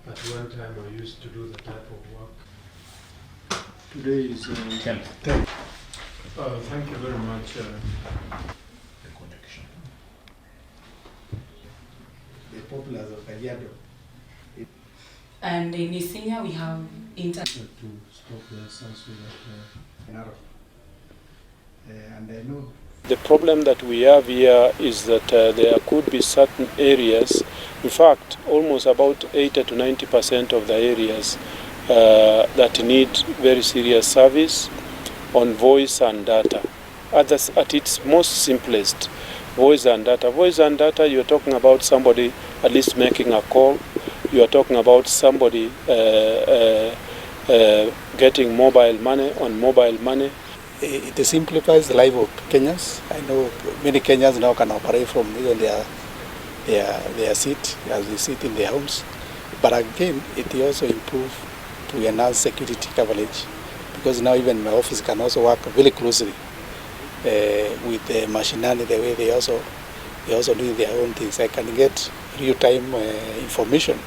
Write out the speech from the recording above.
At one time I used to do the type of work. Today is 10. 10. Thank you very much. The connection. The populace of Kajiado. And in Isinya we have internet. To stop the census And I know the problem that we have here is that there could be certain areas, in fact almost about 80 to 90% of the areas that need very serious service on voice and data. Others at its most simplest, voice and data. Voice and data, you're talking about somebody at least making a call. You are talking about somebody getting mobile money on mobile money. It simplifies the life of Kenyans. I know many Kenyans now can operate from even their seat as they sit in their homes. But again, it also improves to enhance security coverage, because now even my office can also work very closely with the machinery, the way they also do their own things. I can get real-time information.